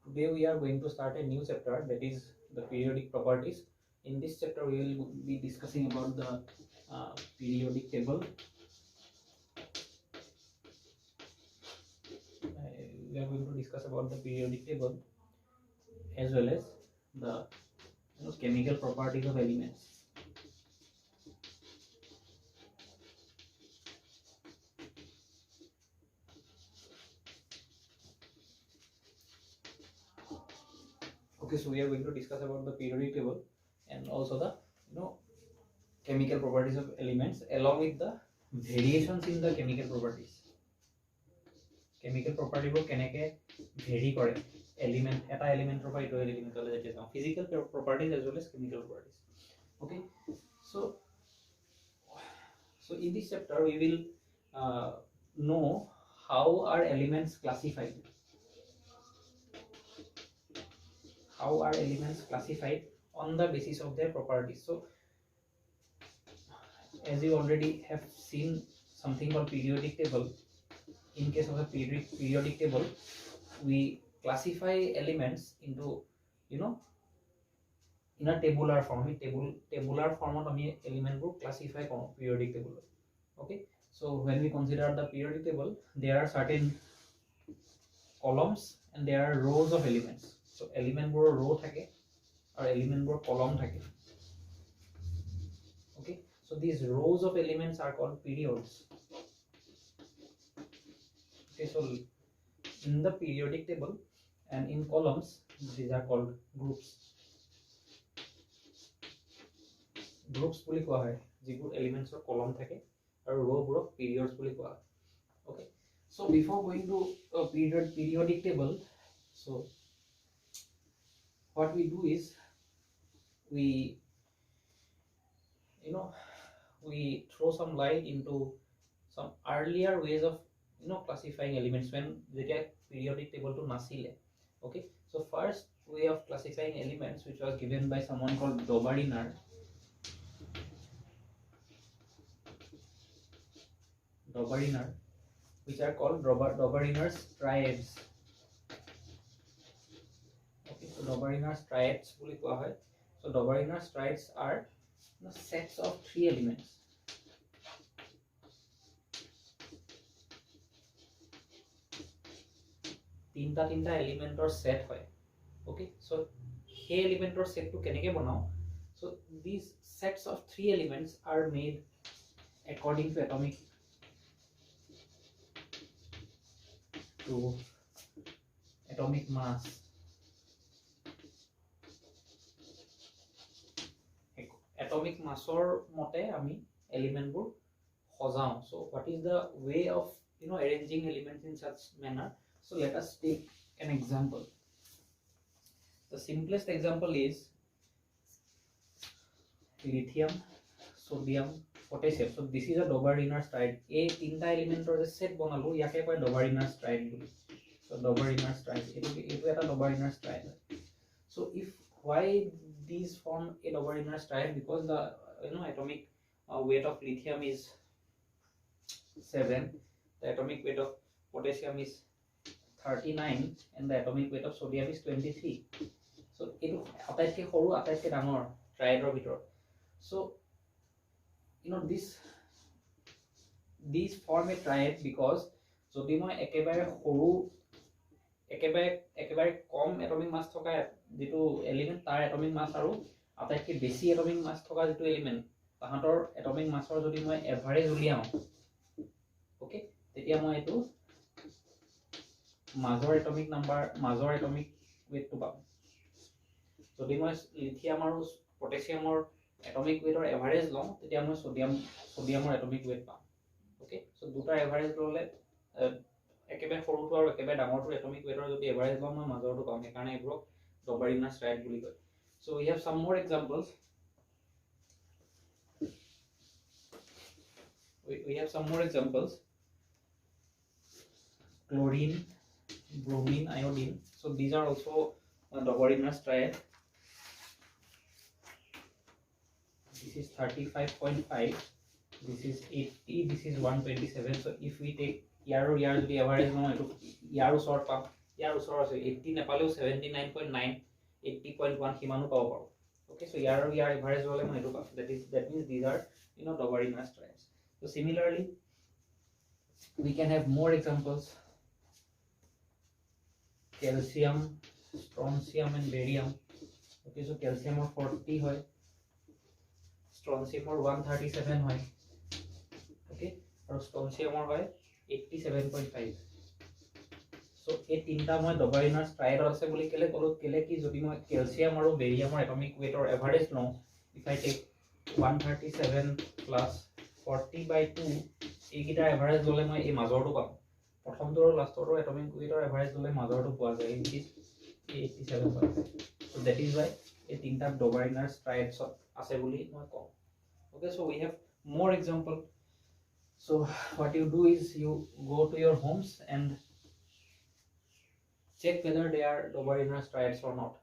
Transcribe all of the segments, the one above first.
Today we are going to start a new chapter, that is the periodic properties. In this chapter we will be discussing about the periodic table. We are going to discuss about the periodic table as well as the chemical properties of elements. Okay, so we are going to discuss about the periodic table and also the chemical properties of elements along with the variations in the chemical properties. Chemical property bo keneke vary kore element eta element ro ito element le jete jao physical properties as well as chemical properties. Okay, so in this chapter we will know how are elements classified. How are elements classified on the basis of their properties. So as you already have seen something called periodic table. In case of a periodic table, we classify elements into in a tabular form. Tabular form of element group classify periodic table. Okay, so when we consider the periodic table, there are certain columns and there are rows of elements. So element group row thake or element group column thake. Okay, so these rows of elements are called periods. Okay, so in the periodic table and in columns, these are called groups. Groups বুলি কোৱা হয় যিবোৰ elements of column থাকে আৰু row বোৰক periods বুলি কোৱা হয়. Okay, so before going to a periodic table, so what we do is we we throw some light into some earlier ways of classifying elements when they get periodic table to nasile. Okay, so first way of classifying elements which was given by someone called Dobereiner, which are called Dobereiner's triads. Okay, so Dobereiner's triads বুলি কোৱা হয়. So Dobereiner's triads are sets of 3 elements. তিনটা এলিমেন্টৰ set হয়. Okay, so সেই এলিমেন্টৰ সেটটো কেনেকৈ বনাও? So these sets of 3 elements are made according to atomic mass. Atomic massor mote ami element bur hojao. So what is the way of arranging elements in such manner? So let us take an example. The simplest example is lithium, sodium, potassium. So this is a Dobereiner's triad. A tinta elementor je set bonalu yake koy Dobereiner's triad boli. So Dobereiner's triad etu eta Dobereiner's triad. So if why these form a Dobereiner's triad? Because the atomic weight of lithium is 7, the atomic weight of potassium is 39 and the atomic weight of sodium is 23. So etu ataitke horu ataitke dangor triador bitor. So these form a triad because jodi moi ekebare horu ekebare kom atomic mass thoka jitu element tar atomic mass aru ataitke beshi atomic mass thoka jitu element tahator atomic massor jodi moi average uliao. Okay, tetia moi etu major atomic number, major atomic weight to pam. Jodi moi lithium aru potassium or atomic weight or average long, tetia moi sodium or atomic weight pam. Okay, so duta average lole ekebare horu to aru ekebare dangor to atomic weight or jodi average long moi major to pam. Ekane ebrok Dobereiner's triad boli koy. So we have some more examples. We have some more examples. Chlorine, bromine, iodine. So these are also Dobereiner's triad. This is 35.5. This is 80. This is 127. So if we take yaru jodi average no etu yaru short pam ইয়াৰ ওচৰৰ আছে 80 নেপালেও 79.9 80.1 সিমানো পাব পাৰো okay so ইয়াৰ average হলে মই এটো পাম that means these are Doberer striates so similarly we can have more examples calcium strontium and barium okay so calcium or 40 hoy strontium or 137 hoy okay और strontium or hoy 87.5 so এই তিনটা মই Doberer striate আছে বুলি কেলে কি যদি মই calcium আৰু barium or atomic weight or average লও if I take 137 plus 40/2 এইকিটা এভাৰেজ ললে মই এই মাজৰটো পাম প্ৰথমটো আৰু লাষ্টৰটো এটমিক ওয়েটৰ এভাৰেজ ললে মাজৰটো পোৱা যায় which is 87.5 so that is why এই তিনটা Doberer striates আছে বুলি মই কম okay so we have more example so what you do is you go to your homes and check whether they are Doberer striates or not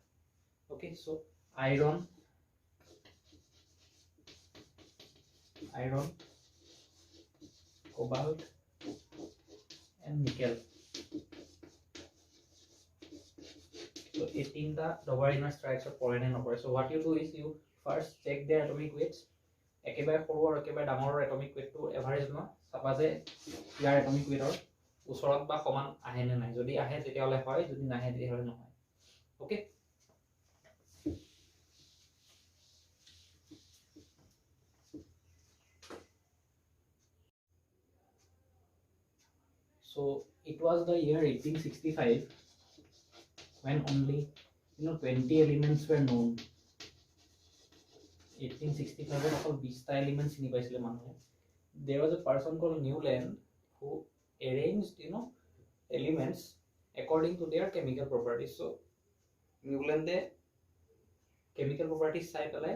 okay so iron cobalt and nickel so 18 the Doberer striates are pore and opera so what you do is you first check their atomic weights একেবাৰে সৰু আৰু একেবাৰে ডাঙৰৰ atomic weight to average no সাপোজে year atomic weight ৰ ওচৰত বা সমান আহে নে নাই যদি আহে তেতিয়া হলে হয় যদি নাহে তেতিয়া হলে নহয় okay so it was the year 1865 when only 20 elements were known 1865 of all 20 elements চিনি পাইছিলে মানুহে there was a person called Newland who arranged elements according to their chemical properties so Newland chemical properties চাই পেলাই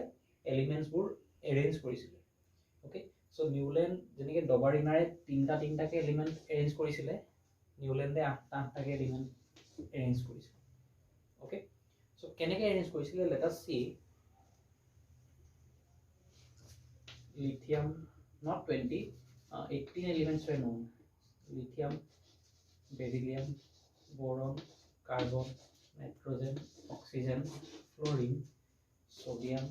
elements বোৰ arrange কৰিছিলে okay so Newland যেনেকে Doberer তিনটা কে element arrange কৰিছিলে Newland 8টা কে element arrange কৰিছিলে okay so কেনেকে arrange কৰিছিলে let us see lithium not 20 18 elements were known lithium beryllium boron carbon nitrogen oxygen fluorine sodium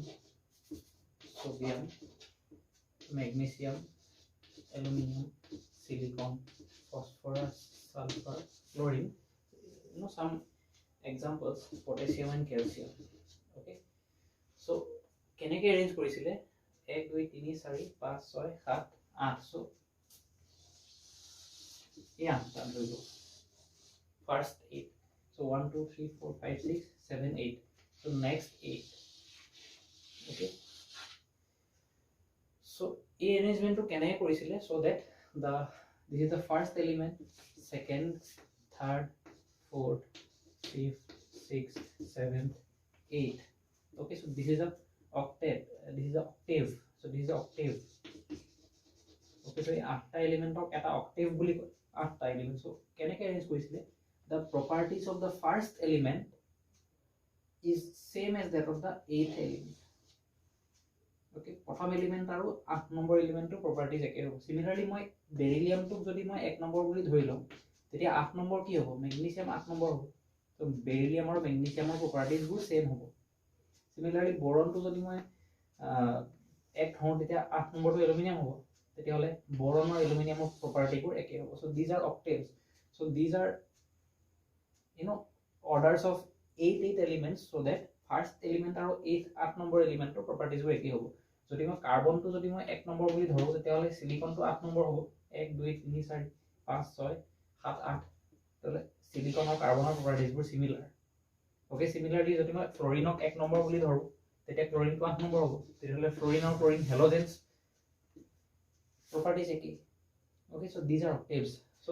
magnesium aluminum silicon phosphorus sulfur fluorine some examples potassium and calcium okay so keneke arrange korisile 1 2 3 4 5 6 7 8 so yeah that will go first 8 so 1 2 3 4 5 6 7 8 so next 8 okay so a arrangement to kenai korisile so that this is the first element second third fourth fifth sixth seventh eighth okay so this is a octet this is a octave so this is a octave okay so 8টা element of eta octave boli 8টা element so keneke arrange korisile the properties of the first element is same as that of the 8th element okay prothom element aru 8 number element to properties eke hobo similarly moi beryllium to jodi moi 1 number boli dhorilo tetia 8 number ki hobo magnesium 8 number hobo so beryllium aru magnesium properties bur same hobo similarly boron to jodi moi এক হও তেতিয়া 8 number to aluminum হ'ব তেতিয়া হলে boron আৰু aluminum property বোৰ একে হ'ব so these are octaves so these are orders of 8 elements so that first element আৰু 8 নম্বৰ element ৰ properties বোৰ একে হ'ব যদি মই কাৰ্বন to যদি মই 1 নম্বৰ বুলি ধৰো তেতিয়া হলে silicon to 8 নম্বৰ হ'ব 1 2 3 4 5 6 7 8 তাহলে silicon আৰু কাৰ্বনৰ properties বোৰ similar okay similarly যদি মই fluorine 1 নম্বৰ বুলি ধৰো তেতিয়া chlorine to 8 নম্বৰ হ'ব তেতিয়াহলে fluorine আৰু chlorine halogens properties eki okay so these are octaves so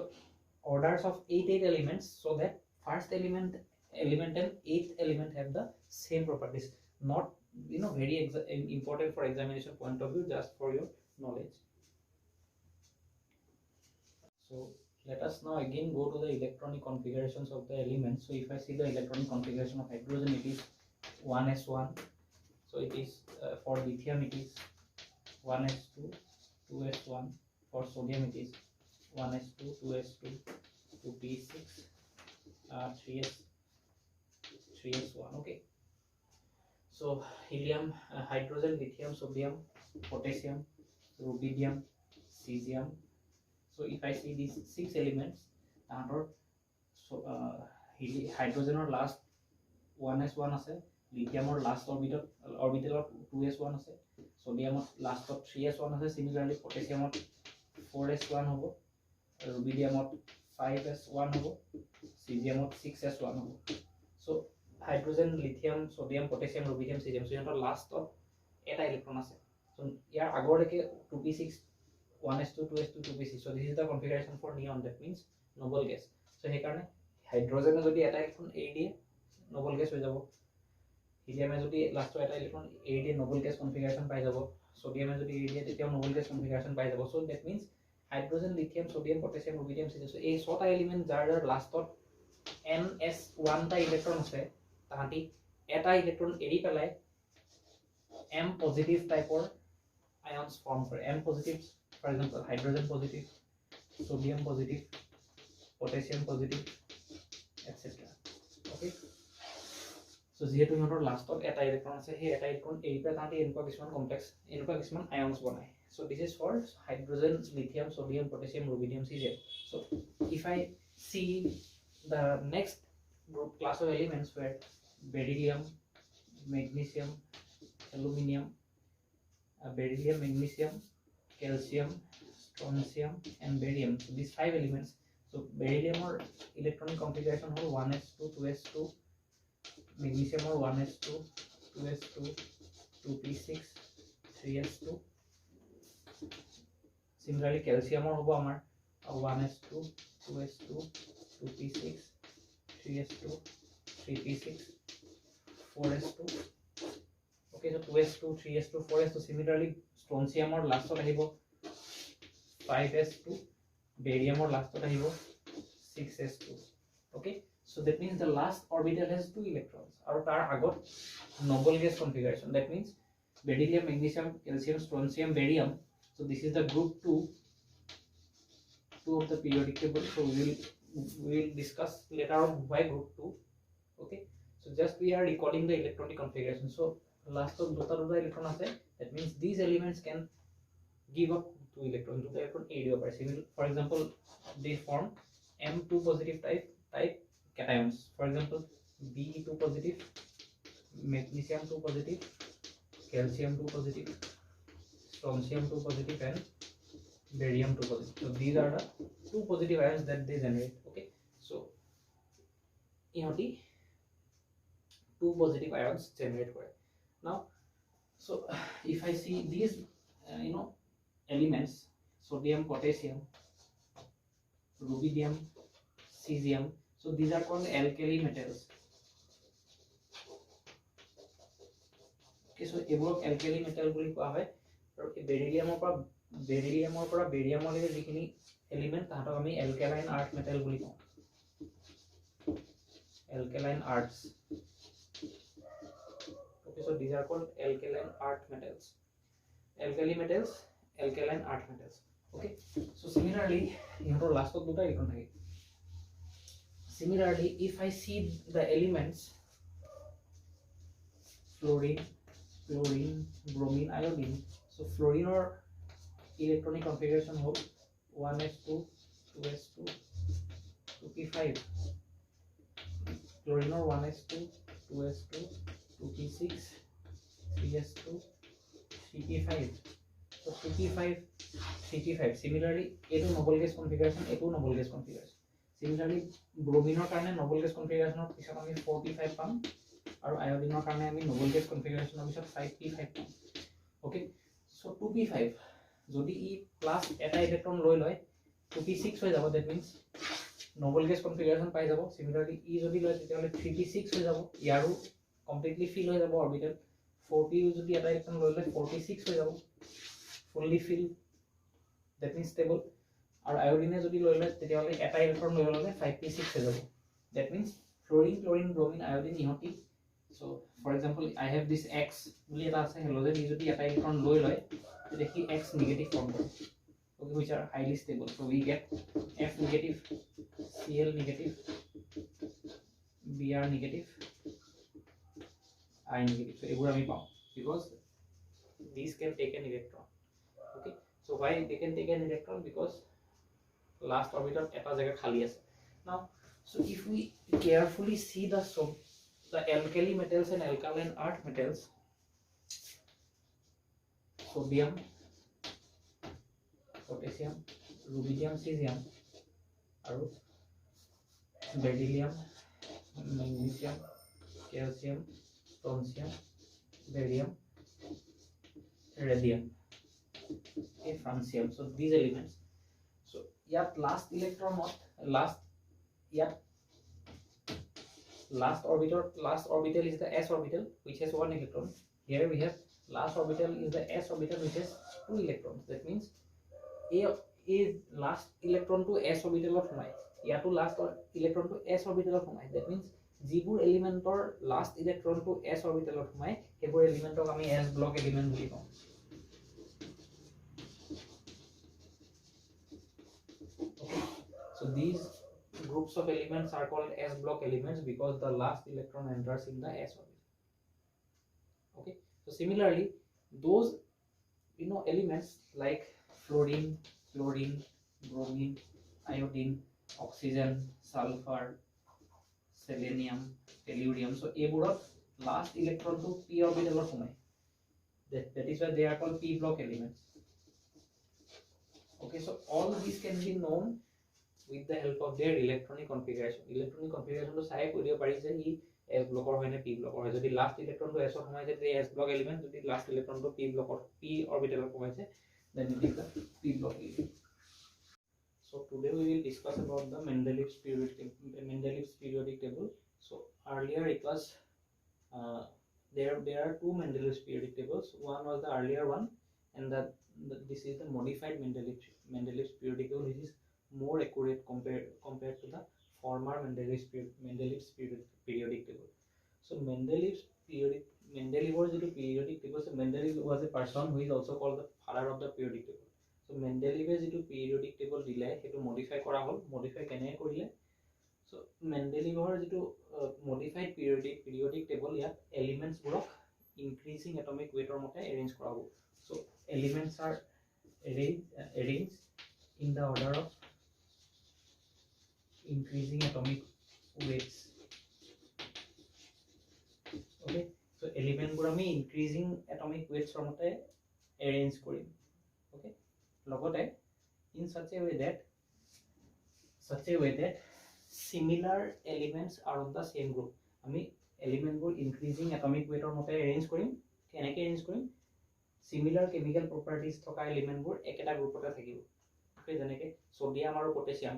orders of 8 elements so that first element and 8th element have the same properties not very important for examination point of view just for your knowledge so let us now again go to the electronic configurations of the elements so if I see the electronic configuration of hydrogen it is 1s1 so it is for lithium it is 1s2 2s1 for sodium it is 1s2 2s2 2p6 3s1. Okay, so helium, hydrogen, lithium, sodium, potassium, rubidium, cesium. So if I see these 6 elements, so hydrogen or last 1s1 আছে, lithium or last orbital 2s1 আছে, sodium last 3s1 আছে, similarly potassium 4s1 হ'ব, rubidium 5s1 হ'ব, cesium 6s1 হ'ব. So hydrogen, lithium, sodium, potassium, rubidium, cesium, so ইহঁতৰ লাষ্টত এটা electron আছে. So year আগৰলৈকে 2p6 1s2 2s2 2p6. So this is the configuration for neon, that means noble gas. So সেইকাৰণে হাইড্ৰোজেনে যদি এটা electron এৰি দিয়ে noble gas হৈ যাব, হিলিয়ামে যদি লাষ্টৰ এটা ইলেক্ট্ৰন এৰি দিয়ে noble gas configuration পাই যাব, সোডিয়ামে যদি এৰি দিয়ে তেতিয়াও noble gas configuration পাই যাব. So that means hydrogen, lithium, sodium, potassium, rubidium, cesium. So এই ছটা এলিমেন্ট যাৰ লাষ্টত ns1 টা ইলেক্ট্ৰন আছে, তাহাঁতি এটা ইলেক্ট্ৰন এৰি পেলাই m পজিটিভ টাইপৰ ions form করে. M positive, for example, hydrogen positive, sodium positive, potassium positive, etc. Okay. So যেহেতু ইহঁতৰ লাষ্টত এটা ইলেক্ট্ৰন আছে, সেই এটা ইলেক্ট্ৰন এৰি পেলাই তাহাঁতি এনেকুৱা কিছুমান ions বনায়. So this is for hydrogen, lithium, sodium, potassium, rubidium, cesium. So if I see the next group class of elements where beryllium, magnesium, aluminium, beryllium, magnesium, calcium, strontium, and barium. So these 5 elements. So beryllium or electronic configuration or 1s2 2s2, magnesium or 1s2 2s2 2p6 3s2. Similarly calcium or hobo amar 1s2 2s2 2p6 3s2 3p6 4s2. Okay, so 2s2 3s2 4s2. Similarly strontium or last of ahibo 5s2, barium or last of ahibo 6s2. Okay, so that means the last orbital has 2 electrons. Or tar agot noble gas configuration, that means beryllium, magnesium, calcium, strontium, barium. So this is the group 2 of the periodic table. So we will discuss later on why group 2. Okay, so just we are recalling the electronic configuration. So last of দুটা electron আছে, that means these elements can give up 2 electrons to the electron A. For example, they form M2 positive type cations. For example, Be2 positive, magnesium 2 positive, calcium 2 positive, strontium 2 positive, and barium 2 positive. So these are the 2 positive ions that they generate. Okay, so ইহঁতি 2 positive ions generate করে. Now, so if I see these elements, sodium, potassium, rubidium, cesium, so these are called alkali metals. Okay, so এবোৰক alkali metal বুলি কোৱা হয়. আৰু বেৰিলিয়ামৰ পৰা বেৰিয়ামলৈকে যিখিনি element তাহাঁতক আমি alkaline earth metal বুলি কওঁ. Alkaline earths. Okay, so these are called alkaline earth metals. Alkali metals, alkaline earth metals. Okay, so similarly ইহঁতৰ লাষ্টত দুটা ইলেক্ট্ৰন থাকে. Similarly, if I see the elements fluorine, bromine, iodine. So fluorine or electronic configuration hold 1s2 2s2 2p5. Fluorine or 1s2 2s2 2p6 3s2 3p5. So 3p5 3p5. Similarly, A2 noble gas configuration, A2 noble gas configuration. Similarly, bromine karone noble gas configuration of pisot ami 4p5 pam, aru iodine karone ami noble gas configuration of pisot 5p5 pam. Okay, so 2p5 jodi e plus eta electron loi 2p6 hoy jabo, that means noble gas configuration pai jabo. Similarly, e jodi loi tetiale 3p6 hoy jabo, yaru completely fill hoy jabo orbital. 4p jodi eta electron loi 4p6 hoy jabo, fully fill, that means stable. Or iodine jodi loi tetiale eta electron loi 5p6 hoy jabo, that means fluorine, chlorine, bromine, iodine ihoti. So for example, I have this X boli eta ase halogen, e jodi eta electron loi teki X negative form kore. Okay, which are highly stable. So we get F negative, Cl negative, Br negative, I negative. So এগুলো আমি পাও because these can take an electron. Okay, so why they can take an electron? Because last orbital eta jagah khali ase. Now, so if we carefully see the alkali metals and alkaline earth metals, sodium, potassium, rubidium, cesium, aru beryllium, magnesium, calcium, strontium, barium, radium, okay, francium. So these elements. So yet last electron not last orbital is the s orbital which has 1 electron. Here we have last orbital is the s orbital which has 2 electrons. That means a last electron to s orbital of my to last electron to s orbital of my. That means যিবোৰ এলিমেন্টৰ last electron two s অৰবিটেলত সোমায় সেইবোৰ এলিমেন্টক আমি s block element বুলি কওঁ. So these groups of elements are called s block elements because the last electron enters in the s orbital. Okay, so similarly those elements like fluorine, chlorine, bromine, iodine, oxygen, sulfur, selenium, tellurium, so eburot last electron to p orbital of সোমায়. That is why they are called p block elements. Okay, so all these can be known with the help of their electronic configuration. Electronic configuration to sai koriya pari je hi s block or hoy na p block or hoy jodi last electron to s or hoy je s block element, jodi last electron to p block or p orbital or hoy je then it is the p block element. So today we will discuss about the Mendeleev's periodic table. So earlier it was there are two Mendeleev's periodic tables. One was the earlier one, and this is the modified Mendeleev's periodic table, which is more accurate compared to the former Mendeleev's periodic table. So Mendeleev's periodic table. So Mendeleev was a person who is also called the father of the periodic table. So Mendeleeve যেটো periodic table দিলে হেতু modify কৰা হল. Modify কেনে কৰিলে? So Mendeleeveৰ যেটো modified periodic table ইয়াত elements বোৰক increasing atomic weight or মতে arrange কৰা হ'ব. So elements are arranged in the order of increasing atomic weights. Okay, so element বোৰ আমি increasing atomic weights or মতে arrange কৰিম. Okay, logote in such a way that similar elements are of the same group. Ami element bur increasing atomic weight or mote arrange korim. Kenake arrange korim? Similar chemical properties thoka element bur eketa group ota thakibo. Okay, janeke sodium aru potassium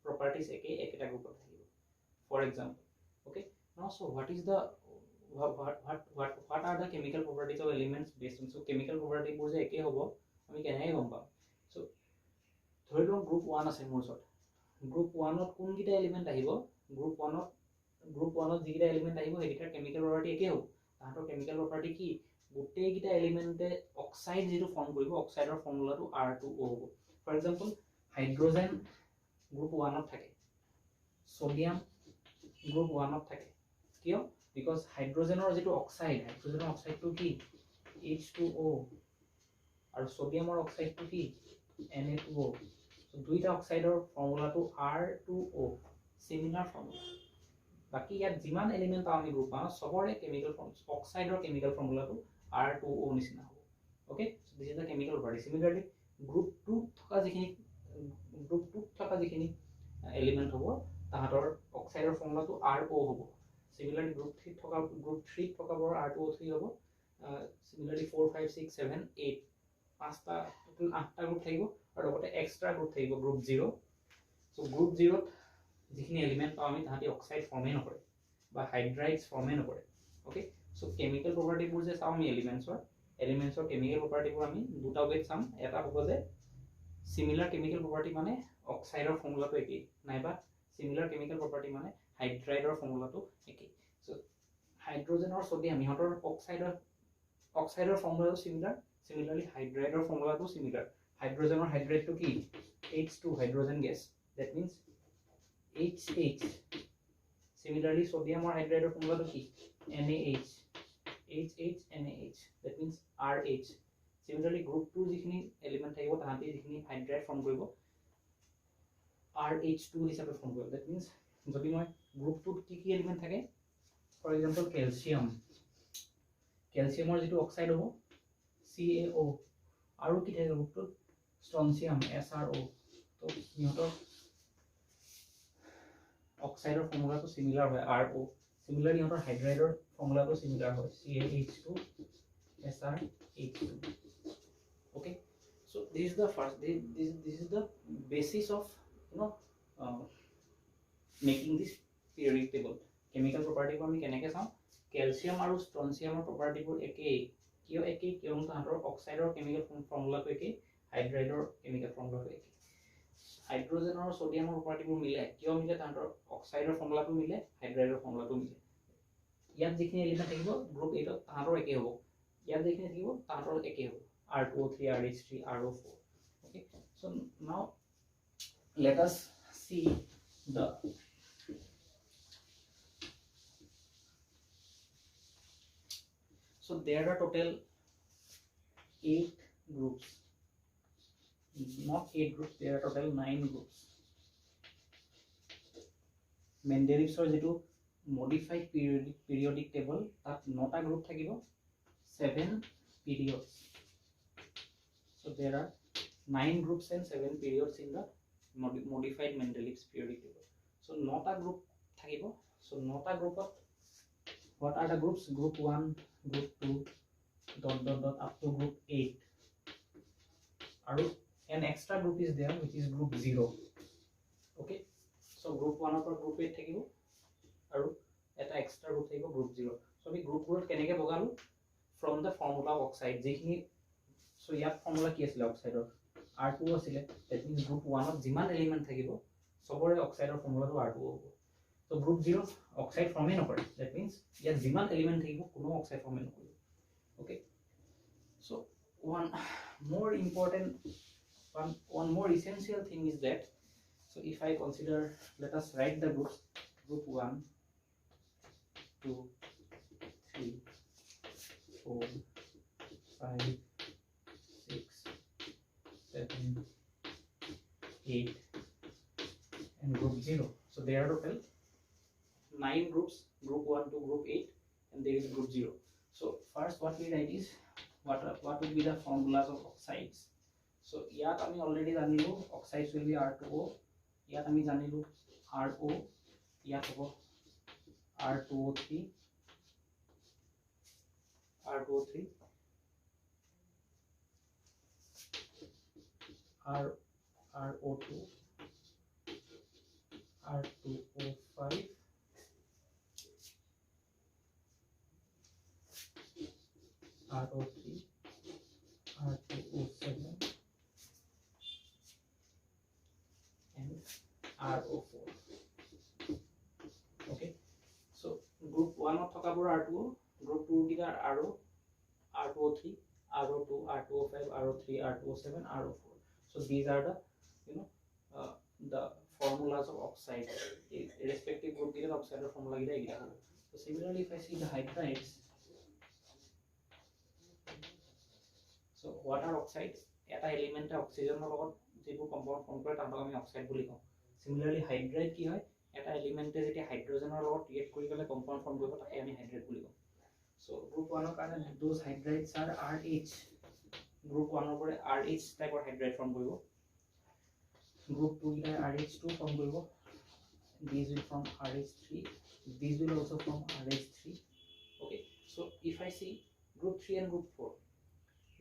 properties eketa group ota thakibo, for example. Okay, now so what are the chemical properties of elements based on? So chemical property bur je eke hobo ami kenake gom pam? So ধৰি লওক group 1 আছে মোৰ ওচৰত. Group 1 ত কোন গিটা element আহিব? Group 1 ত যিগিটা element আহিব হেগিটাৰ chemical property একে হ'ব. তাহাতৰ কেমিক্যাল প্ৰপাৰ্টি কি? গোটেই গিটা এলিমেন্টে অক্সাইড যেটো ফৰ্ম কৰিব, অক্সাইডৰ ফৰ্মুলাটো R2O হ'ব. ফৰ এক্সাম্পল হাইড্ৰোজেন গ্ৰুপ 1 ত থাকে, সোডিয়াম গ্ৰুপ 1 ত থাকে. কিয়? বিকজ হাইড্ৰোজেনৰ যেটো হাইড্ৰোজেনৰ অক্সাইডটো কি? H2O আৰু সোডিয়ামৰ অক্সাইডটো কি? Na2O. So দুইটা অক্সাইডৰ ফৰ্মুলাটো R2O, সিমিলাৰ ফৰ্মুলা. বাকি ইয়াত যিমান এলিমেন্ট পাও আমি গ্ৰুপ 1 সবৰে কেমিক্যাল অক্সাইডৰ কেমিক্যাল ফৰ্মুলাটো R2O নিচিনা হ'ব. Okay, so this is the chemical property. Similarly group 2 থকা যিখিনি এলিমেন্ট হ'ব তাহাতৰ অক্সাইডৰ ফৰ্মুলাটো RO হ'ব. Similarly গ্ৰুপ 3 থকা বৰ R2O3 হ'ব. Similarly 4 5 6 7 8 পাঁচটা টোটাল 8টা গ্ৰুপ থাকিব আৰু লগতে এক্সট্ৰা গ্ৰুপ থাকিব গ্ৰুপ 0. সো গ্ৰুপ 0 ত যিখিনি এলিমেন্ট পাও আমি তাহাতি অক্সাইড ফৰ্মে নকৰে বা হাইড্ৰাইডছ ফৰ্মে নকৰে. ওকে, সো কেমিক্যাল প্ৰপাৰ্টি বোৰ যে চাও আমি এলিমেন্টছৰ কেমিক্যাল প্ৰপাৰ্টি বোৰ আমি দুটা ওয়েত চাম. এটা হ'ব যে সিমিলাৰ কেমিক্যাল প্ৰপাৰ্টি মানে অক্সাইডৰ ফৰ্মুলাটো একেই, নাইবা সিমিলাৰ কেমিক্যাল প্ৰপাৰ্টি মানে হাইড্ৰাইডৰ ফৰ্মুলাটো একেই. সো হাইড্ৰোজেন আৰু সোডিয়াম ইহঁতৰ অক্সাইডৰ ফৰ্মুলাটো সিমিলাৰ. Similarly hydride formula to similar. Hydrogen or hydride to key H2 hydrogen gas. That means HH. Similarly, sodium or hydride formula to key NaH, HH, NaH. That means RH. Similarly, group 2 जिखिनि element থাকিব তাহাঁতি যিখিনি hydride form কৰিব RH2 হিচাপে form কৰিব. That means যদি মই group 2 কি element থাকে, for example calcium. Calciumৰ যিটো oxide হ'ব CaO আৰু কি থাকে group 2 strontium SrO. তো ইহঁতৰ oxide formula to similar হয় RO. Similarly, ইহঁতৰ hydride formula to similar হয় CaH2 SrH2. Okay, so this is the first. This is the basis of making this periodic table. Chemical property को हम केनेके चाওঁ calcium और strontium property को एके कियो एके कियो ताहांतर oxide और chemical formula को एके hydride और chemical formula को एके hydrogen और sodium property को मिले कियो मिले ताहांतर oxide और formula को मिले hydride और formula को मिले यात जिखिनि एलिमेंट থাকিব group 8 ताहांतर एके হ'ব यात जिखिनि থাকিব ताहांतर एके হ'ব R2O3 RH3 RO4. Okay, so now let us see the so there are total 8 groups, not 8 groups, there are total 9 groups. Mendeleev's or যেটো modified periodic table তাত 9টা group থাকিব 7 periods. So there are 9 groups and 7 periods in the modified Mendeleev's periodic table. So nota group thakibo. So nota group of what are the groups? Group 1, group 2, dot up to group 8. An extra group is there which is group 0. Okay. So group 1 or group 8 thakibo. Aru eta extra group thakibo group 0. So we group keneke bogalu from the formula of oxide. Jekhini so ইয়াত formula কি আছিল oxide R2 আছিল that means group 1 ত যিমান element থাকিব সবৰে oxide formula to R2 হ'ব so group 0 oxide form নকৰে that means ইয়াত যিমান element থাকিব কোনো oxide form নকৰে okay so one more important one more essential thing is that so if I consider let us write the groups group 1 2 3 4 5 7 8 and group 0 so there are total 9 groups group 1 to group 8 and there is group 0 so first what we write is what would be the formulas of oxides so yat ami already janilu oxides will be R2O yat ami janilu RO yat hobo R2O3 RO2 R2O5 RO3 R2O7 and RO4 okay so group 1 of thakabur R2O group 2 gita RO R2O3 RO2 R2O5 RO3 R2O7 RO4 so these are the the formulas of oxide irrespective group given oxide formula gita egila hobo so similarly if I see the hydrides so what are oxides eta element oxygen logot jebu compound form kore tanok ami oxide boli kau similarly hydride ki hoy eta element jeti hydrogen logot react kori gele compound form koribo take ami hydride boli kau so group 1 karone those hydrides are RH group 1 opore RH type of hydride form koribo group 2 is RH2 form koribo these will form RH3 these will also form RH3 okay so if I see group 3 and group 4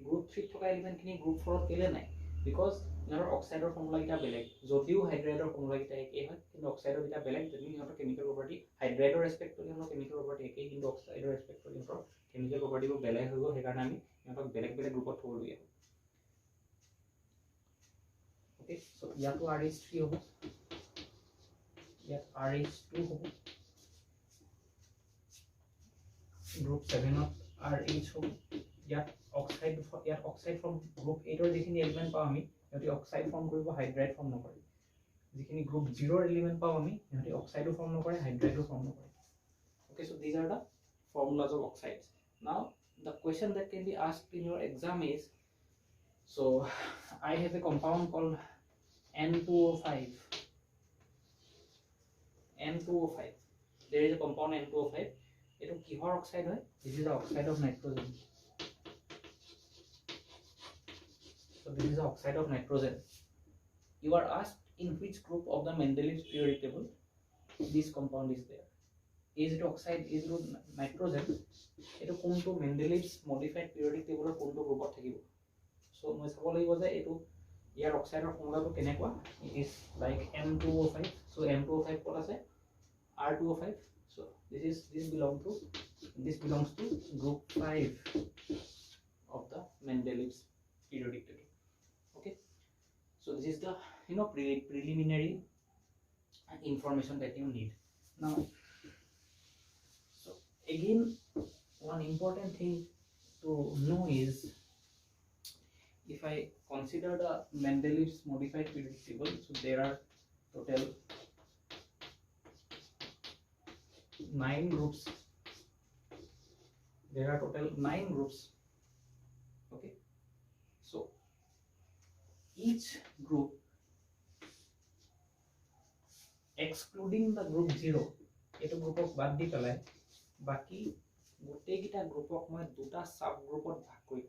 group 3 thoka element kini group 4 kele nai because your oxide formula gita beleg jodio hydride formula gita eke hoy kintu oxide gita beleg jodi your chemical property hydride respect to your chemical property eke kintu oxide respect to your chemical property ko beleg hoigo he karone ami your beleg group of thoru ya okay so yato RH3 hobo yat RH2 hobo group 7 of RH hobo yat oxide from group 8 or jekhini element pa ami yati oxide form koribo hydride form nokore যিখিনি group 0 element পাও আমি ইহঁতে অক্সাইডো form নকৰে হাইড্ৰাইডো form নকৰে okay so these are the formulas of oxides now the question that can be asked in your exam is so I have a compound called N2O5 there is a compound N2O5 eto kihor oxide hoy this is the oxide of nitrogen so this is the oxide of nitrogen you are asked in which group of the Mendeleev's periodic table this compound is there is it oxide is it nitrogen eto konto Mendeleev's modified periodic table or konto group thakibo so moi sabo lagibo je eto ইয়াৰ অক্সাইডৰ ফৰ্মুলাটো কেনেকুৱা it is like M2O5 so M2O5 ক'ত আছে R2O5 so this belongs to group 5 of the Mendeleev's periodic table okay so this is the preliminary information that you need now so again one important thing to know is if I consider the Mendeleev's modified periodic table so there are total 9 groups okay so each group excluding the group 0 eto group of bad di pelai baki gote gita group of moi duta sub group ot bhag koi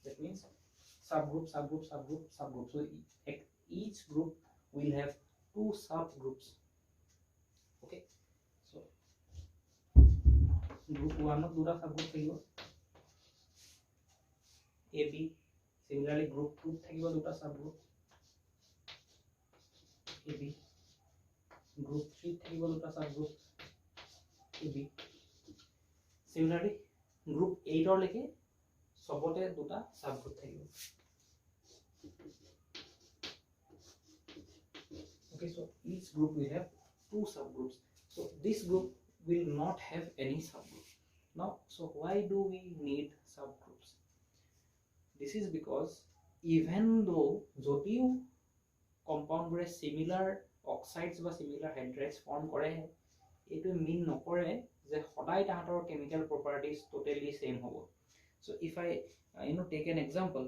that means subgroup so each group will have 2 subgroups okay so group 1 of duta subgroup thakibo AB similarly group 2 thakibo duta subgroup AB group 3 thakibo duta subgroup AB similarly group 8 or leke sobote duta subgroup thakibo okay so each group will have 2 subgroups so this group will not have any subgroup now so why do we need subgroups this is because even though jodio compound bore similar oxides ba similar hydrides form kore eto mean nokore je hodai tahator chemical properties totally same hobo so if I take an example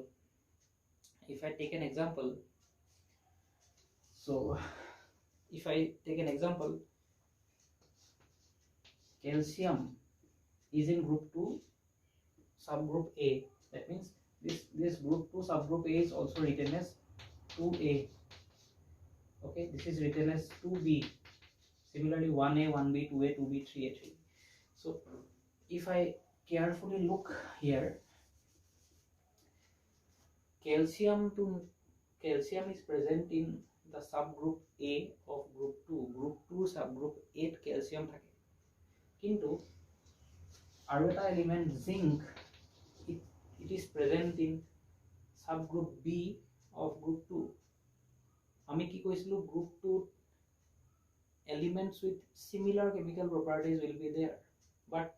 so if I take an example calcium is in group 2 subgroup A that means this group 2 subgroup A is also written as 2A okay this is written as 2B similarly 1A 1B 2A 2B 3A 3 so if I carefully look here calcium is present in the subgroup A of group 2 subgroup 8 calcium thake kintu aru eta element zinc it is present in subgroup B of group 2 ami ki koisilu group 2 elements with similar chemical properties will be there but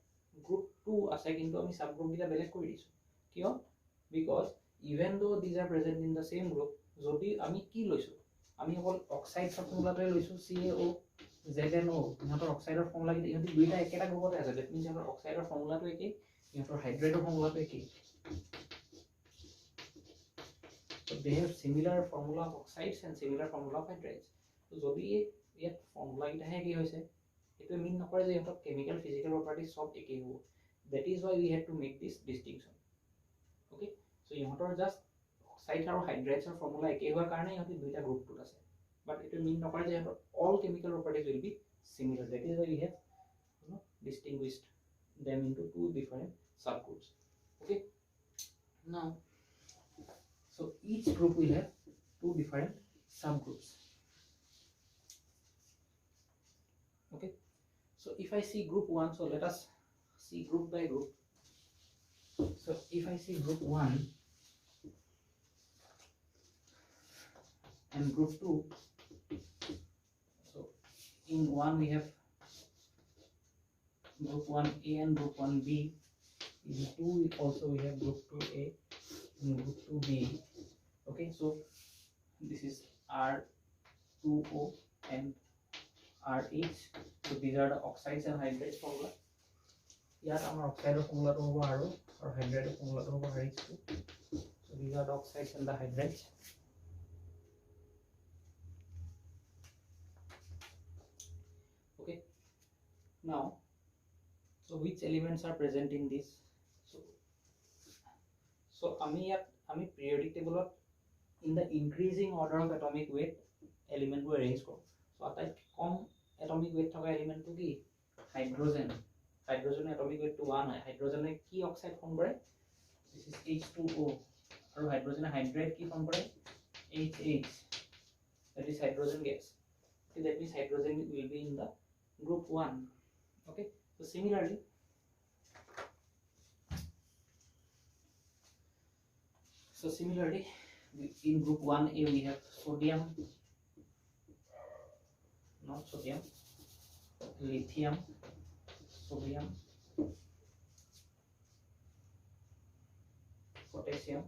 group 2 ase kintu ami subgroup gita beleg kori disu kiyo because even though these are present in the same group jodi ami ki loisu ami hol oxide formula to loisu CaO ZnO ihotor oxide formula gita ihoti duita eketa group ate ase that means ihotor oxide formula to ekei ihotor hydride formula to ekei so they have similar formula of oxides and similar formula of hydrides so jodi yet formula gita he ki hoise eto mean nokore je ihotor chemical physical properties sob ekei hobo that is why we have to make this distinction okay so ihotor just oxide and hydrides formula ekei hoa karone ihoti duita group to ase but it mean nokore je all chemical properties will be similar that is why we have distinguished them into 2 different subgroups okay now so each group will have 2 different subgroups okay so if I see group 1 so let us see group by group so if I see group 1 and group 2 so in 1 we have group 1A and group 1B in 2 also we have group 2A and group 2B okay so this is R2O and RH. So these are the oxides and hydrates formula. Here our oxide formula to hobo aru or hydrate formula to hobo RH2. So these are the oxides and the hydrates. Okay. Now, so which elements are present in this? So আমি periodic table in the increasing order of atomic weight element to arrange কৰো. So আটাই কম atomic weight থকা element to কি hydrogen. Hydrogen atomic weight to 1 হয়. Hydrogen কি oxide form কৰে? This is H2O. আৰু hydrogen hydrate কি form কৰে? HH. That is hydrogen gas. Okay, that means hydrogen will be in the group 1. Okay, so similarly in group 1A we have sodium, not sodium, lithium, sodium, potassium,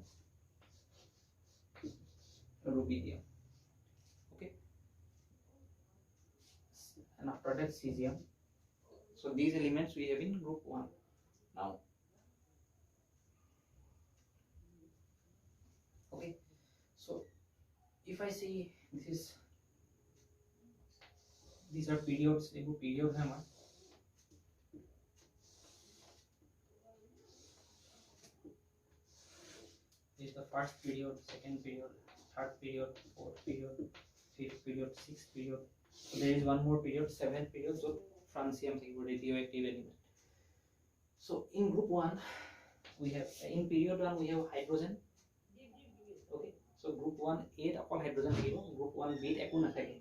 rubidium. Okay, and after that cesium. So these elements we have in group 1. Now, okay, so if I see these are periods, period hammer. This is the first period, second period, third period, fourth period, fifth period, sixth period. So there is one more period, seventh period. So francium radioactive element. So in group 1 we have in period 1 we have hydrogen. Okay, so group 1A all hydrogen thakibo, group 1B eku nathake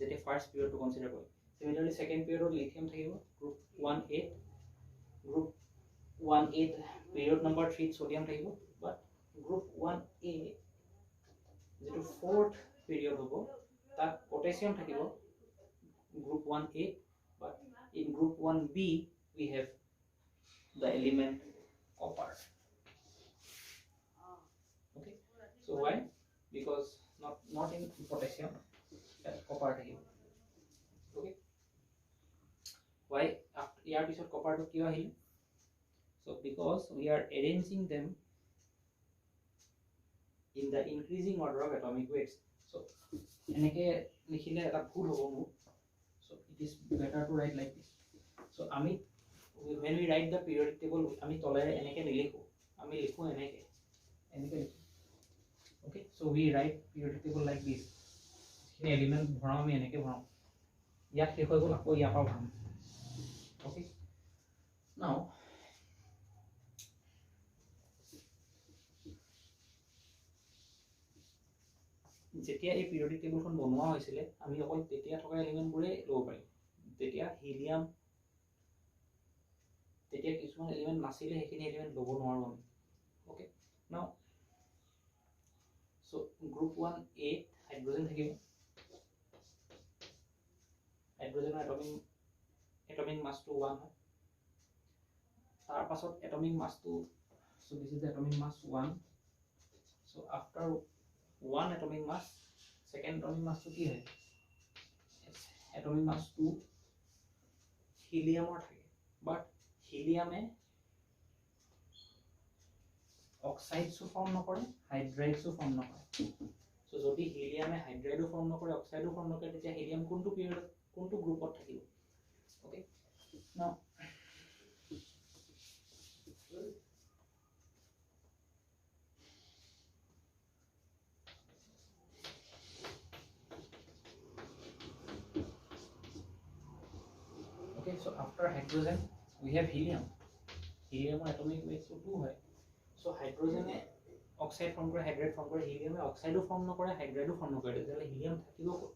jete first period to consider kori. Similarly second period lithium thakibo, group 1A, group 1A period number 3 sodium thakibo, but group 1A jeto fourth period hobo tat potassium thakibo group 1A, but in group 1B we have the element copper. Okay, so why? Because not in potassium that copper thakibo. Okay, why after yar pisot copper to kiyo ahile? So because we are arranging them in the increasing order of atomic weights. So eneke likhile eta bhul hobo mu. So it is better to write like this. So when we write the periodic table ami tolere eneke nilikho, ami likho eneke likho. Okay, so we write periodic table like this. Kini element bharao ami eneke bharao yak likhoi gol ako ya pa bharam. Okay, now যেতিয়া এই periodic table খন বনোৱা হৈছিলে আমি অকল তেতিয়া থকা element বোৰে লব পাৰিম. তেতিয়া হিলিয়াম তেতিয়া কিছুমান এলিমেন্ট নাছিলে হেখিনি এলিমেন্ট লব নোৱাৰো আমি. Okay, now so group 1A hydrogen থাকিব. Hydrogen atomic mass to 1 হয়. তাৰ পাছত atomic mass to, so this is the atomic mass 1. So after 1 atomic mass, second atomic mass to ki hai? Yes, atomic mass 2 helium or thake, but helium e oxides to form nokore, hydrates to form nokore. So jodi helium e hydride form nokore, oxide form nokore, tetia helium kuntu period kuntu group ot thakibo. Okay, now okay, so after hydrogen we have helium. Helium atomic weight to 2 hai. So hydrogen e oxide form kore, hydrate form kore, helium e oxide form nokore, hydrate form nokore, tele helium thakibo kot.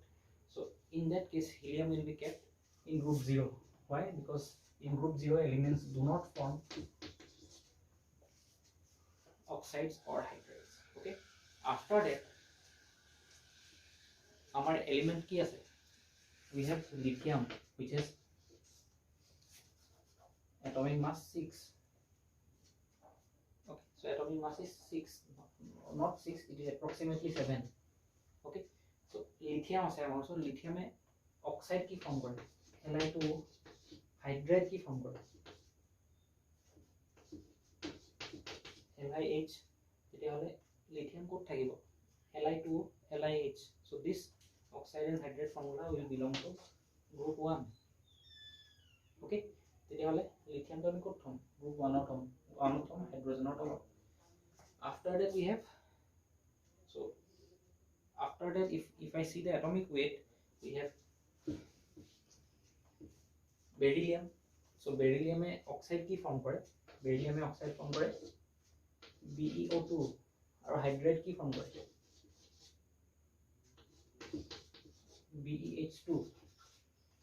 So in that case helium will be kept in group 0. Why? Because in group 0 elements do not form oxides or hydrates. Okay, after that our element ki ase? We have lithium, which is atomic mass 6. Okay, so atomic mass is 6, not 6, it is approximately 7. Okay, so lithium ase amar, so lithium e oxide কি form কৰে Li2 hydride কি form কৰে LiH তেতিয়াহ'লে lithium ক'ত থাকিব Li2 LiH so this oxide and hydrate formula will belong to group 1 okay তেতিয়াহ'লে লিথিয়ামটো আমি ক'ত থম group 1 ত থম হাইড্ৰোজেনৰ তলত after that we have so after that if I see the atomic weight we have beryllium so beryllium e oxide ki form kore beryllium e oxide form kore BeO2 aru hydrate ki form kore BeH2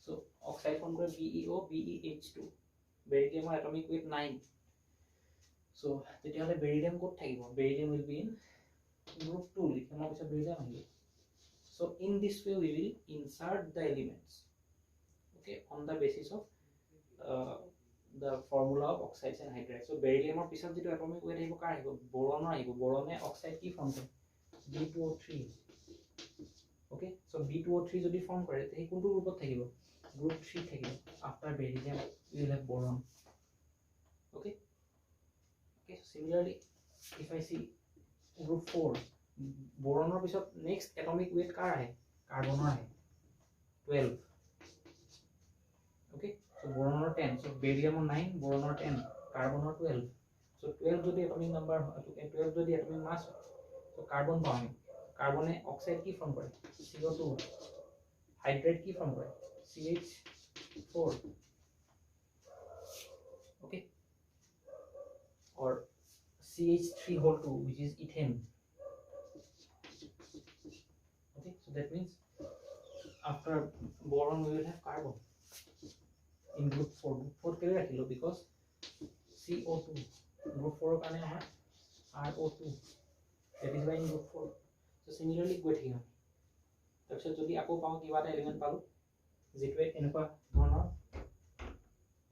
so oxide form kore BeO BeH2 beryllium atomic weight 9 so তেতিয়াহ'লে beryllium ক'ত থাকিব beryllium will be in group 2 লিথিয়ামৰ পিছত beryllium আহিব so in this way we will insert the elements okay on the basis of the formula of oxides and hydrates so berylliumৰ পিছত যেটো atomic weight আহিব কাৰ আহিব boronৰ আহিব borone oxide কি form কৰে B2O3 okay so B2O3 যদি form কৰে তে কোনটো গ্ৰুপত থাকিব group 3 থাকিব after beryllium we will have boron okay okay so similarly if I see group 4 boronৰ পিছত next atomic weight কাৰ আহে কাৰ্বনৰ আহে 12 okay so boronor 10 so berylliumor 9 boronor 10 carbonor 12 so 12 jodi atomic number 12 jodi atomic mass so carbon paam carbon e oxide ki form kore CO2 hydrate ki form kore CH4 okay or CH3 whole 2 which is ethane okay so that means after boron we will have carbon in group 4 kele rakhilo because CO2 group 4 kane amar RO2 that is why in group 4 so similarly goi thikam tarpot jodi ako pao kiba ta element palu jetwe enukwa dhonor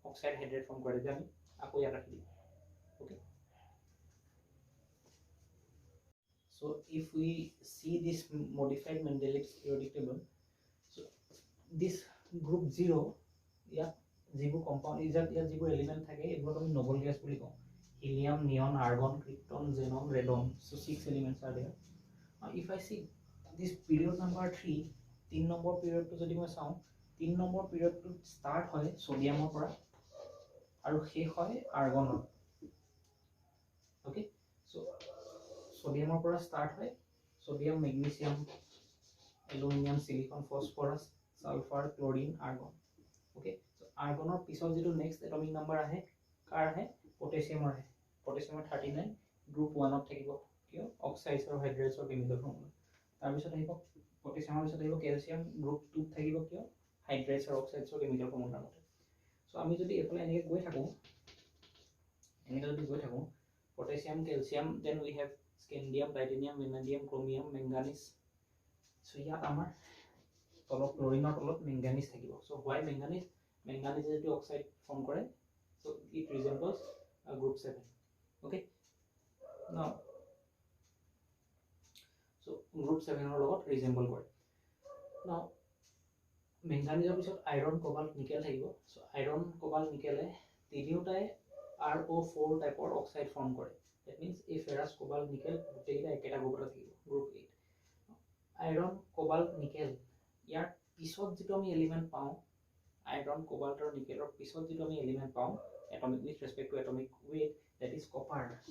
oxide hydrate form kore je ami ako ya rakhi di okay so if we see this modified Mendeleev's periodic table so this group 0 yeah যিবোৰ compound ইয়াত যিবোৰ element থাকে এইবোৰ আমি Nobel gas বুলি কওঁ helium neon argon krypton xenon radon so 6 elements are there if I see this period number 3 3 number পিৰিয়ডটো যদি মই চাওঁ 3 নম্বৰ পিৰিয়ডটো স্টাৰ্ট হয় সোডিয়ামৰ পৰা আৰু শেষ হয় আৰ্গনৰ okay so সোডিয়ামৰ পৰা স্টাৰ্ট হয় sodium magnesium aluminium silicon phosphorus sulphur chlorine argon okay आर्गনৰ পিছত যেটো নেক্সট এটমিক নাম্বাৰ আহে কাৰ আহে পটাছিয়ামৰ আহে পটাছিয়ামৰ 39 গ্ৰুপ 1 ত থাকিব কিয় অক্সাইডছ আৰু হাইড্ৰেটছৰ কেমিকেল ফৰ্মুলা তাৰ পিছত আহিব পটাছিয়ামৰ পিছত আহিব ক্যালসিয়াম গ্ৰুপ 2 ত থাকিব কিয় হাইড্ৰেটছ আৰু অক্সাইডছৰ কেমিকেল ফৰ্মুলা মতে সো আমি যদি এফালে এনেকৈ গৈ থাকো potassium calcium then we have scandium titanium vanadium chromium manganese so ইয়াত আমাৰ তলত ক্লোৰিনৰ তলত মেংগানিজ থাকিব so why manganese manganese is the oxide form kore so it resembles group 7 okay now so group 7 or logot resemble kore now manganese pisot iron cobalt nickel thakibo so iron cobalt nickel e tiniotai RO4 type or oxide form kore that means a ferrous cobalt nickel goteita eketa group thakibo group 8 iron cobalt nickel yar pisot jito ami element pao iron cobalt or nickel or pisot jito ami element pao atomic with respect to atomic weight that is copper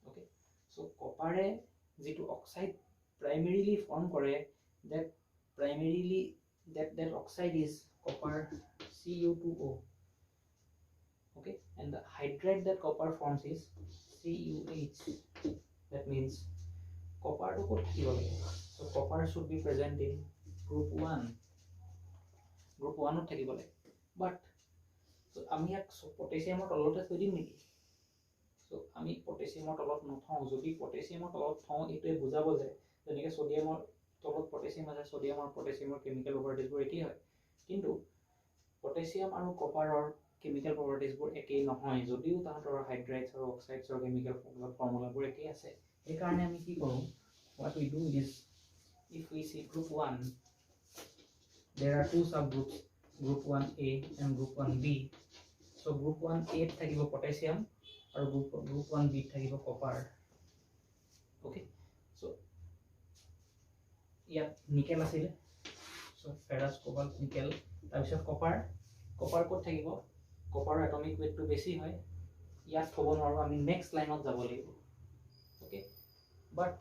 okay so copper e jito oxide primarily form kore that oxide is copper Cu2O okay and the hydrate that copper forms is CuH that means copper to kot thakibo so copper should be present in group 1 group 1 ত থাকিব লাগে বাট so আমি এক পটাছিয়ামৰ তলতে থৈ দিম নেকি so আমি পটাছিয়ামৰ তলত নথওঁ যদি পটাছিয়ামৰ তলত থওঁ এটোৱে বুজাব যে যেনেকৈ সোডিয়ামৰ তলত পটাছিয়াম আছে সোডিয়াম আৰু পটাছিয়ামৰ কেমিকেল প্ৰপাৰ্টিজবোৰ একেই হয় কিন্তু পটাছিয়াম আৰু কপাৰৰ কেমিকেল প্ৰপাৰ্টিজবোৰ একেই নহয় যদিও তাহাঁতৰ হাইড্ৰেটছ আৰু অক্সাইডছৰ কেমিকেল ফৰ্মুলাবোৰ একেই আছে এই কাৰণে আমি কি কৰোঁ what we do is if we see group 1 there are two subgroups, group 1A and group 1B. So group 1A thakibo potassium or group 1B thakibo copper. Okay, so yeah, nickel asile, so ferrous, cobalt, nickel. তাৰপিছত copper ক'ত থাকিব, copper atomic weight to বেছি হয়, ইয়াত থব নোৱাৰো, আমি next লাইনত যাব লাগিব। ওকে, বাট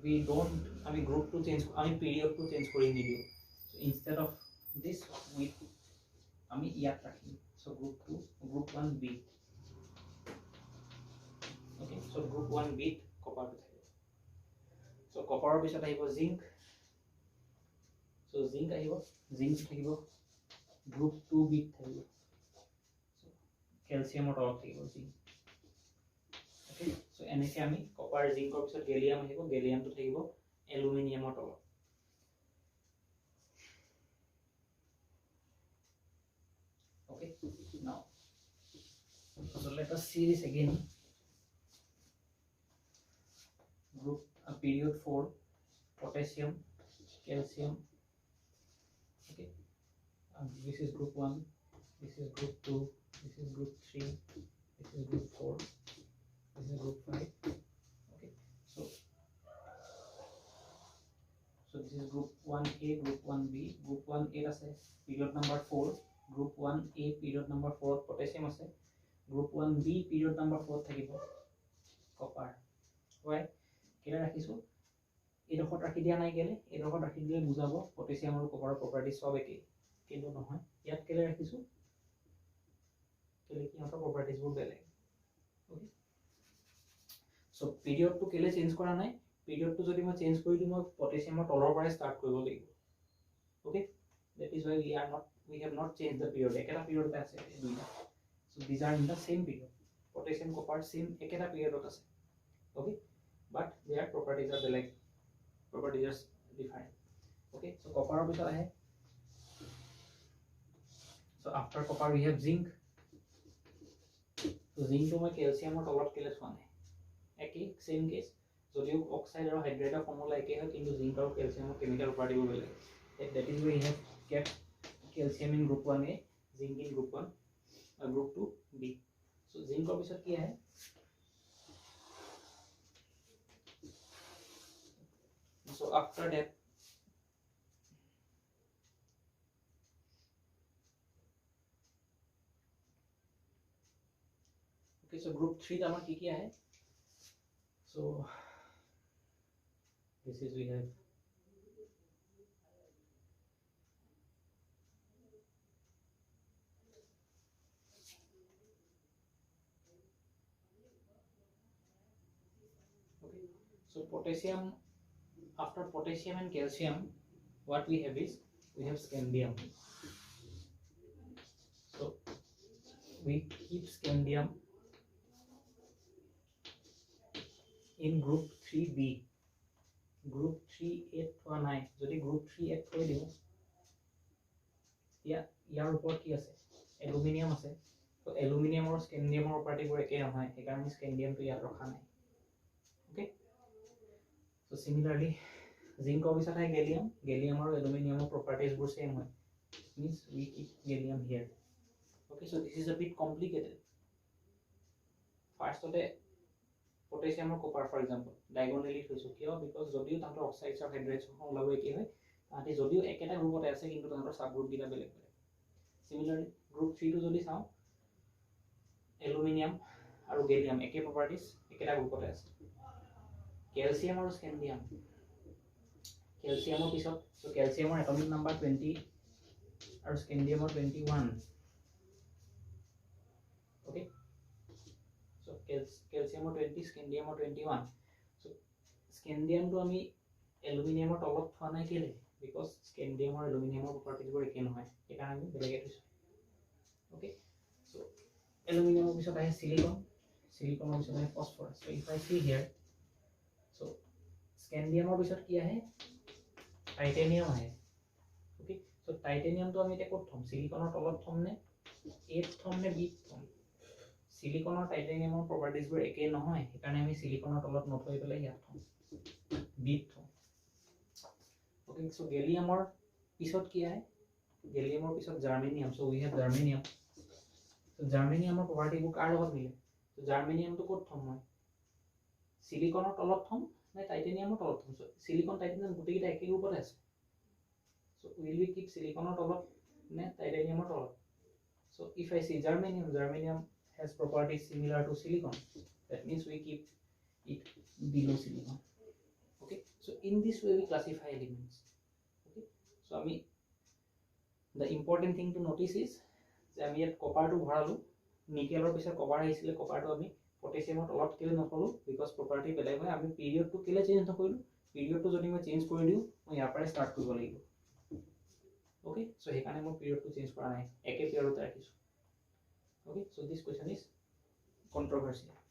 we don't, আমি গ্ৰুপ টু চেঞ্জ, আমি পিৰিয়ড টু চেঞ্জ কৰি নিদিও। সো ইনস্টেড অফ দিস আমি ইয়াত ৰাখিম। So group 1B। Okay, so group 1B copper থাকিব। সো কপাৰৰ পিছত আহিব জিংক। সো জিংক আহিব, জিংক থাকিব গ্ৰুপ 2B থাকিব। ক্যালসিয়ামৰ তলত থাকিব জিংক। ওকে, সো এনেকৈ আমি কপাৰ জিংকৰ পিছত গেলিয়াম আহিব, গেলিয়ামটো থাকিব এলুমিনিয়ামৰ তলত। Okay, now so let us see this again. Group period 4, potassium, calcium. Okay, this is group 1, this is group 2, this is group 3, this is group 4, this is group 5. Okay, so this is group 1A, group 1B. Group 1A আছে period number 4, group 1A period number 4 potassium আছে, group 1B period number 4 থাকিব copper. Why কেলে ৰাখিছো, এডোখৰত ৰাখি দিয়া নাই, কেলে এডোখৰত ৰাখি দিলে বুজাব পটাছিয়াম আৰু কপাৰৰ প্ৰপাৰ্টি সব একেই, কিন্তু নহয়। ইয়াত কেলে ৰাখিছো, কেলে কি সিহঁতৰ প্ৰপাৰ্টিজবোৰ বেলেগ। ওকে, সো পিৰিয়ডটো কেলে চেঞ্জ কৰা নাই, পিৰিয়ডটো যদি মই চেঞ্জ কৰি দিওঁ মই পটাছিয়ামৰ তলৰ পৰাই ষ্টাৰ্ট কৰিব লাগিব। Okay, that is why we have not changed the period, eketa period আছে দুইটা। so these are in the same period, potassium copper same eketa period আছে। okay, but their properties are like, properties are different. Okay, so copper পিছত আহে, so after copper we have zinc. so zinc to মই ক্যালসিয়ামৰ তলত কেলে থোৱা নাই, একেই same case, যদিও অক্সাইড আৰু হাইড্ৰেটৰ ফৰ্মুলা একেই হয়, কিন্তু জিংক আৰু ক্যালসিয়ামৰ কেমিক্যাল প্ৰপাৰ্টিবোৰ বেলেগ। that is why we have kept calcium in group 1A, zinc in group 1 group 2B. so zinc পিছত কি আহে, so after that okay, so group 3 আমাৰ কি কি আহে, so this is we have okay, so potassium, after potassium and calcium what we have is we have scandium. so we keep scandium in group 3B. group 3A থোৱা নাই, যদি group 3A থৈ দিও ইয়াৰ ওপৰত কি আছে, এলুমিনিয়াম আছে। তো এলুমিনিয়াম আৰু স্কেন্ডিয়ামৰ প্ৰপাৰ্টিবোৰ একে নহয়, সেইকাৰণে স্কেন্ডিয়ামটো ইয়াত ৰখা নাই। ওকে, so similarly জিংকৰ পিছত আহে গেলিয়াম, গেলিয়াম আৰু এলুমিনিয়ামৰ প্ৰপাৰ্টিজবোৰ সেম হয়, means we keep gallium here. okay, so this is a bit complicated. first ote potassium or copper for example diagonally থৈছো কিয়, because যদিও তাহতৰ অক্সাইডছ আৰু হাইড্ৰেটছ ওলাব একে হয়, তাহতি যদিও একেটা গ্ৰুপতে আছে কিন্তু তাহতৰ সাব গ্ৰুপ গিলা বেলেগ বেলেগ। similarly group 3 to যদি চাও এলুমিনিয়াম আৰু গেলিয়াম একে প্ৰপাৰ্টিজ, একেটা গ্ৰুপতে আছে। ক্যালসিয়াম আৰু স্কেন্ডিয়াম, ক্যালসিয়ামৰ পিছত so ক্যালসিয়ামৰ এটমিক নাম্বাৰ 20 আৰু স্কেন্ডিয়ামৰ 21। okay, so calcium 20, scandium 21. so scandium to আমি এলুমিনিয়ামৰ তলত থোৱা নাই কেলে, because scandium আৰু এলুমিনিয়ামৰ প্ৰপাৰ্টিজবোৰ একে নহয়, সেইকাৰণে আমি বেলেগে থৈছো। okay, so এলুমিনিয়ামৰ পিছত আহে সিলিকন, সিলিকনৰ পিছত আহে ফসফৰাছ। so if I see here, so scandiumৰ পিছত কি আহে, টাইটেনিয়াম আহে। okay, so টাইটেনিয়ামটো আমি এতিয়া ক'ত থম, সিলিকনৰ তলত থম নে এত থম নে বিত থম, সিলিকনৰ টাইটেনিয়ামৰ প্ৰপাৰ্টিজবোৰ একে নহয়, সেইকাৰণে আমি সিলিকনৰ তলত নথৈ পেলাই ইয়াত থম, বিত থম। okay, Okay, so gallium pisot ki hai? Gallium pisot germanium. So we have germanium. So germanium property book are logot mile. So germanium to kot thom moi. Silicon tolot thom na titanium tolot thom. So silicon titanium guti kita eke upor ase. So will we keep silicon tolot na titanium tolot? So if I say germanium has properties similar to silicon. That means we keep it below silicon. Okay, so in this way we classify elements. Okay, so ami the important thing to notice is যে আমি ইয়াত কপাৰটো ভৰালো নিকেলৰ পিছত copper আহিছিলে কপাৰটো আমি পটাছিয়ামৰ তলত কেলে নকৰো because property বেলেগ হয় আমি পিৰিয়ডটো কেলে চেঞ্জ নকৰিলো পিৰিয়ডটো যদি মই চেঞ্জ কৰি দিও মই ইয়াৰ পৰা ষ্টাৰ্ট কৰিব লাগিব ওকে সো হেকাৰণে মই পিৰিয়ডটো চেঞ্জ কৰা নাই একে পিৰিয়ডতে ৰাখিছো okay so this question is কন্ট্ৰভাৰ্চিয়েল